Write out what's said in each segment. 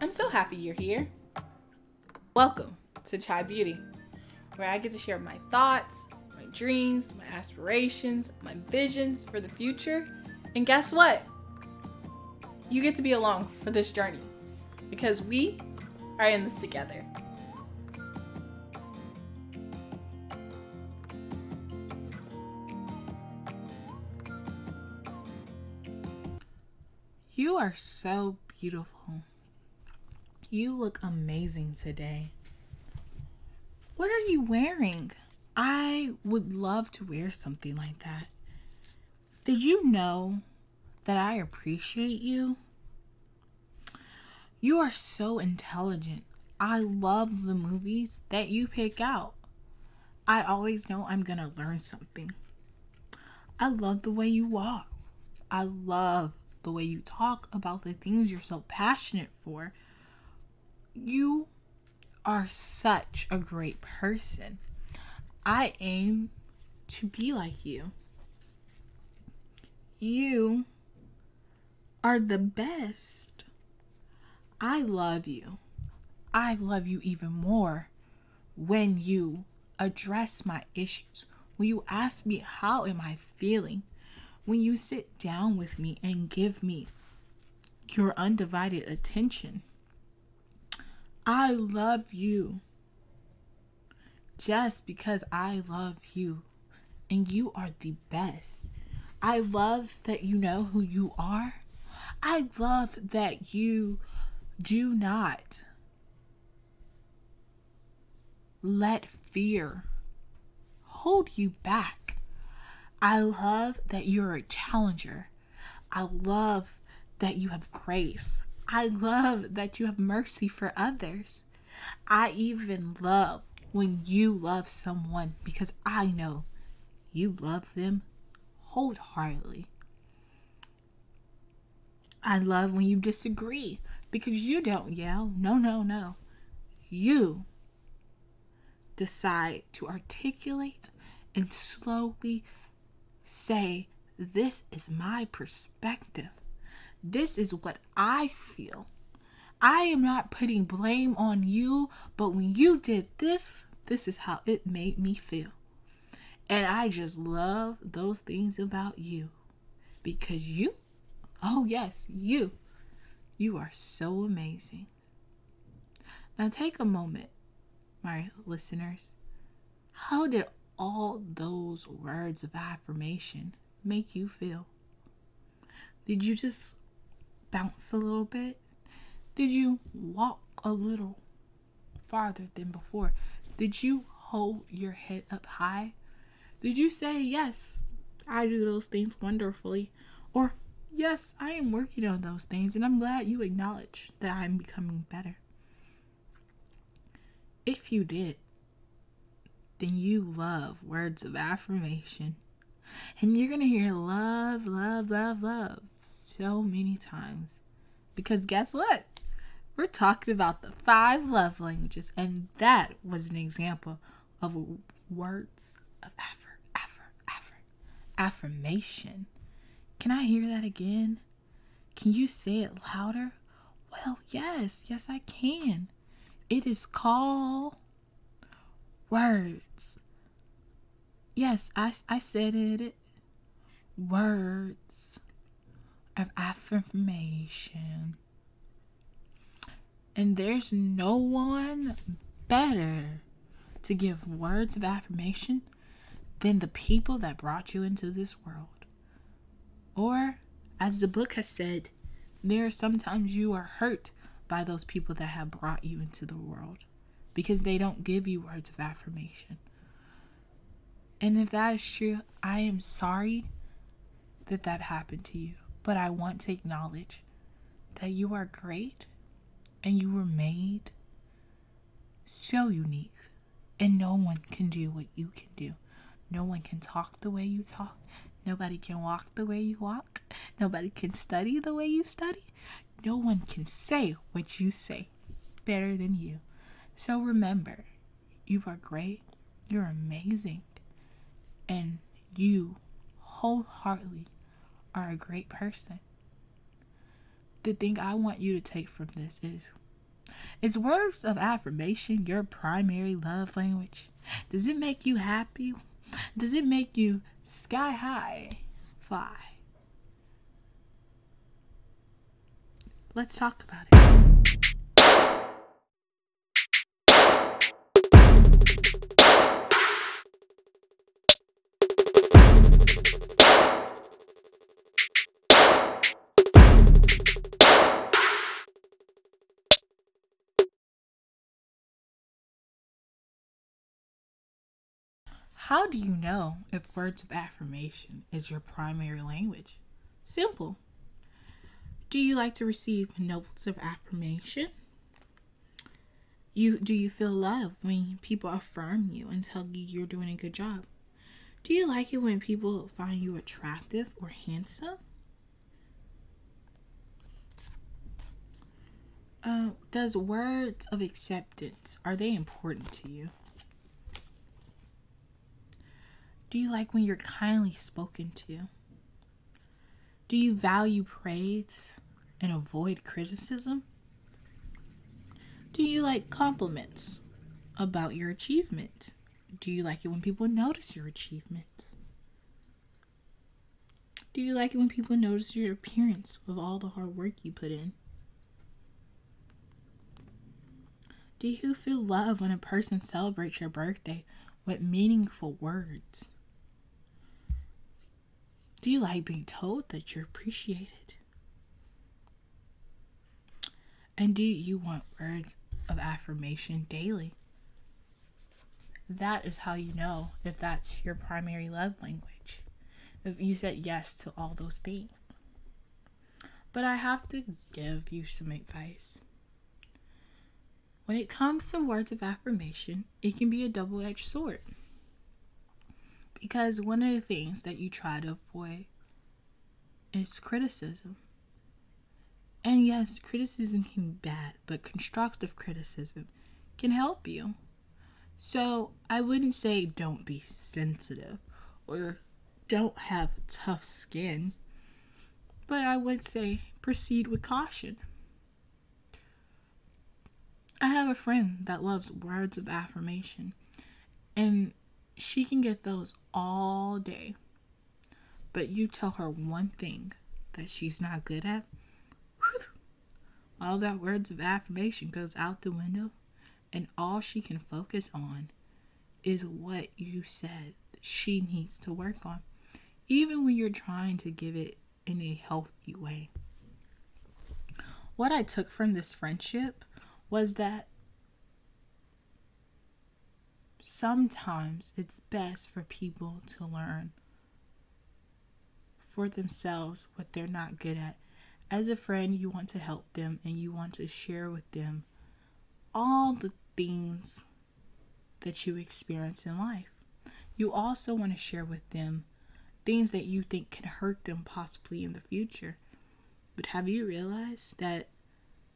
I'm so happy you're here. Welcome to Chai Beauty, where I get to share my thoughts, my dreams, my aspirations, my visions for the future. And guess what? You get to be along for this journey because we are in this together. You are so beautiful. You look amazing today. What are you wearing? I would love to wear something like that. Did you know that I appreciate you? You are so intelligent. I love the movies that you pick out. I always know I'm gonna learn something. I love the way you walk. I love the way you talk about the things you're so passionate for. You are such a great person. I aim to be like you. You are the best. I love you. I love you even more when you address my issues. When you ask me, how am I feeling? When you sit down with me and give me your undivided attention. I love you just because I love you, and you are the best. I love that you know who you are. I love that you do not let fear hold you back. I love that you're a challenger. I love that you have grace. I love that you have mercy for others. I even love when you love someone because I know you love them wholeheartedly. I love when you disagree because you don't yell. No. You decide to articulate and slowly say, this is my perspective. This is what I feel. I am not putting blame on you, but when you did this, this is how it made me feel. And I just love those things about you. Because you, oh yes, you are so amazing. Now take a moment, my listeners. How did all those words of affirmation make you feel? Did you just bounce a little bit? Did you walk a little farther than before? Did you hold your head up high? Did you say, yes, I do those things wonderfully? Or, yes, I am working on those things and I'm glad you acknowledge that I'm becoming better. If you did, then you love words of affirmation. And you're going to hear love so many times. Because guess what? We're talking about the 5 love languages. And that was an example of words of affirmation. Can I hear that again? Can you say it louder? Well, yes, I can. It is called words. Yes, I said it. Words of affirmation. And there's no one better to give words of affirmation than the people that brought you into this world. Or, as the book has said, there are sometimes you are hurt by those people that have brought you into the world because they don't give you words of affirmation. And if that is true, I am sorry that happened to you. But I want to acknowledge that you are great and you were made so unique. And no one can do what you can do. No one can talk the way you talk. Nobody can walk the way you walk. Nobody can study the way you study. No one can say what you say better than you. So remember, you are great. You're amazing. And you wholeheartedly are a great person. The thing I want you to take from this is Is words of affirmation your primary love language? Does it make you happy? Does it make you sky high fly? Let's talk about it. How do you know if words of affirmation is your primary language? Simple. Do you like to receive notes of affirmation? Do you feel love when people affirm you and tell you you're doing a good job? Do you like it when people find you attractive or handsome? Does words of acceptance, are they important to you? Do you like when you're kindly spoken to? Do you value praise and avoid criticism? Do you like compliments about your achievements? Do you like it when people notice your achievements? Do you like it when people notice your appearance with all the hard work you put in? Do you feel love when a person celebrates your birthday with meaningful words? Do you like being told that you're appreciated? And do you want words of affirmation daily? That is how you know if that's your primary love language. If you said yes to all those things. But I have to give you some advice. When it comes to words of affirmation, it can be a double-edged sword. Because one of the things that you try to avoid is criticism. And yes, criticism can be bad, but constructive criticism can help you. So I wouldn't say don't be sensitive or don't have tough skin, but I would say proceed with caution. I have a friend that loves words of affirmation, and she can get those all day. But you tell her one thing that she's not good at, all that words of affirmation goes out the window, and all she can focus on is what you said she needs to work on, even when you're trying to give it in a healthy way. What I took from this friendship was that sometimes it's best for people to learn for themselves what they're not good at. As a friend, you want to help them and you want to share with them all the things that you experience in life. You also want to share with them things that you think can hurt them possibly in the future. But have you realized that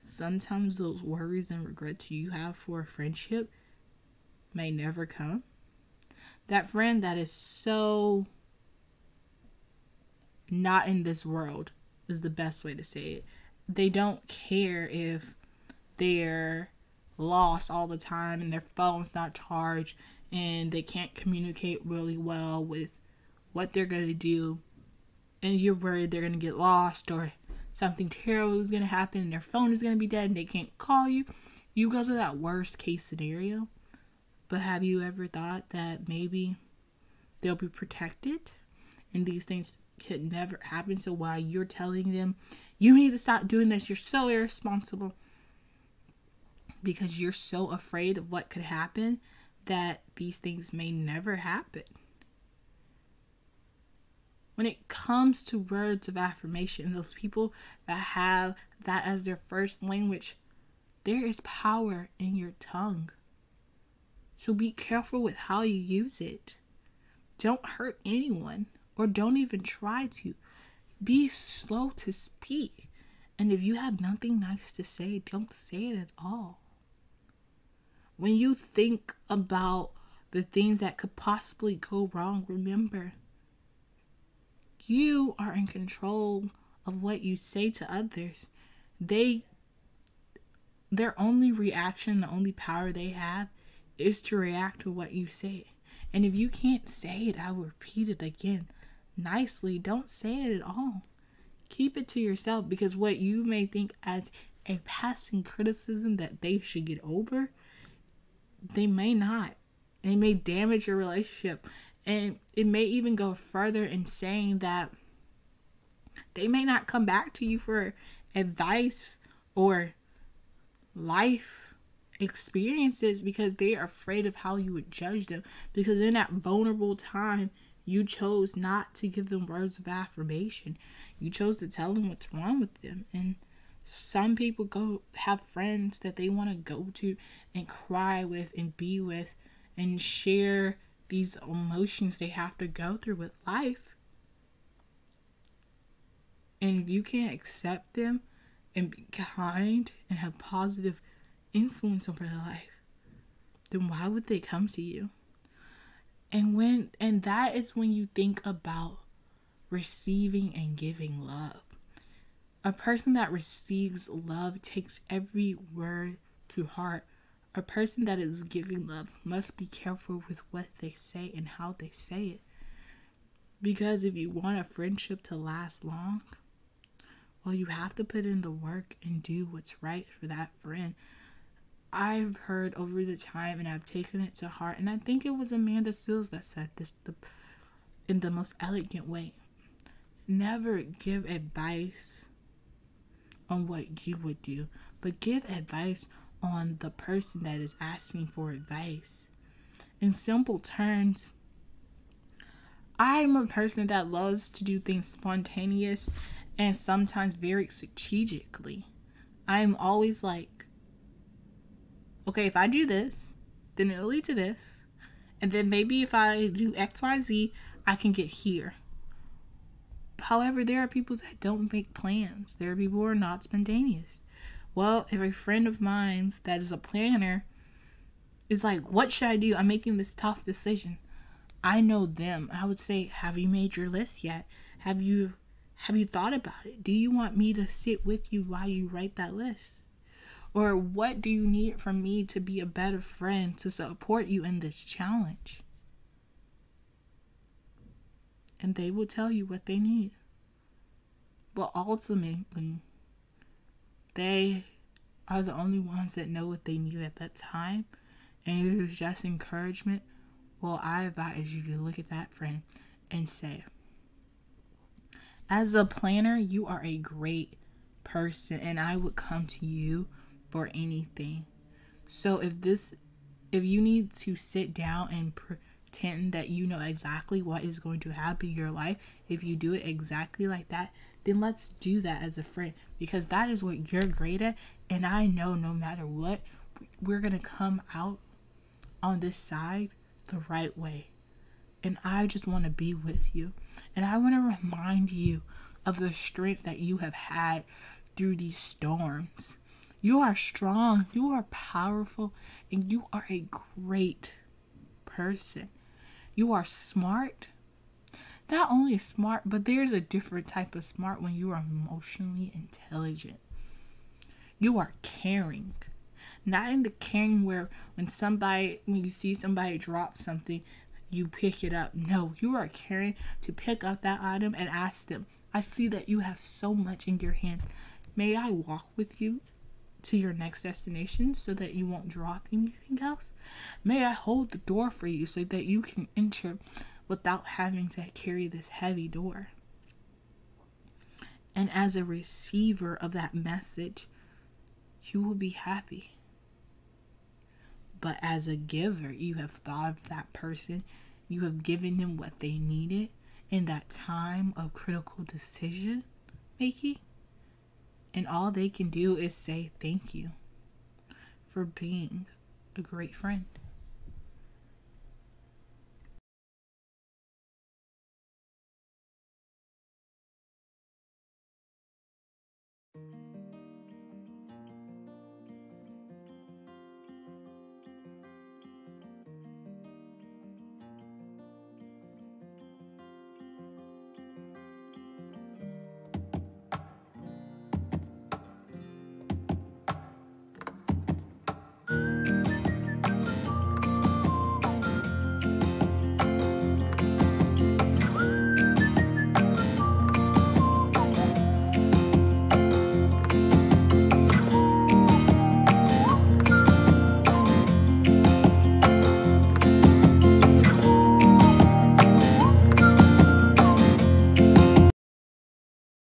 sometimes those worries and regrets you have for a friendship may never come? That friend that is so not in this world is the best way to say it. They don't care if they're lost all the time and their phone's not charged and they can't communicate really well with what they're going to do, and you're worried they're going to get lost or something terrible is going to happen and their phone is going to be dead and they can't call you. You go to that worst case scenario. But have you ever thought that maybe they'll be protected and these things could never happen? So while you're telling them you need to stop doing this, you're so irresponsible because you're so afraid of what could happen that these things may never happen. When it comes to words of affirmation, those people that have that as their first language, there is power in your tongue. So be careful with how you use it. Don't hurt anyone, or don't even try to. Be slow to speak. And if you have nothing nice to say, don't say it at all. When you think about the things that could possibly go wrong, remember, you are in control of what you say to others. They their only reaction, the only power they have is to react to what you say. And if you can't say it, I will repeat it again nicely. Don't say it at all. Keep it to yourself, because what you may think as a passing criticism that they should get over, they may not. And it may damage your relationship. And it may even go further in saying that they may not come back to you for advice or life experiences because they are afraid of how you would judge them. Because in that vulnerable time, you chose not to give them words of affirmation. You chose to tell them what's wrong with them. And some people go have friends that they want to go to and cry with and be with and share these emotions they have to go through with life. And if you can't accept them and be kind and have positive influence over their life, then why would they come to you? And that is when you think about receiving and giving love. A person that receives love takes every word to heart. A person that is giving love must be careful with what they say and how they say it. Because if you want a friendship to last long, well, you have to put in the work and do what's right for that friend. I've heard over the time, and I've taken it to heart, and I think it was Amanda Seales that said this in the most elegant way. Never give advice on what you would do, but give advice on the person that is asking for advice. In simple terms, I'm a person that loves to do things spontaneous and sometimes very strategically. I'm always like, okay, if I do this, then it'll lead to this. And then maybe if I do X, Y, Z, I can get here. However, there are people that don't make plans. There are people who are not spontaneous. Well, if a friend of mine that is a planner is like, what should I do? I'm making this tough decision. I know them. I would say, have you made your list yet? Have you thought about it? Do you want me to sit with you while you write that list? Or what do you need from me to be a better friend to support you in this challenge? And they will tell you what they need. But ultimately, they are the only ones that know what they need at that time. And if it's just encouragement, well, I advise you to look at that friend and say, as a planner, you are a great person, and I would come to you for anything. So if you need to sit down and pretend that you know exactly what is going to happen in your life, if you do it exactly like that, then let's do that as a friend, because that is what you're great at. And I know no matter what, we're going to come out on this side the right way. And I just want to be with you. And I want to remind you of the strength that you have had through these storms. You are strong, you are powerful, and you are a great person. You are smart. Not only smart, but there's a different type of smart when you are emotionally intelligent. You are caring. Not in the caring where when you see somebody drop something, you pick it up. No, you are caring to pick up that item and ask them, I see that you have so much in your hand. May I walk with you to your next destination so that you won't drop anything else? May I hold the door for you so that you can enter without having to carry this heavy door? And as a receiver of that message, you will be happy. But as a giver, you have thought of that person. You have given them what they needed in that time of critical decision making. And all they can do is say thank you for being a great friend.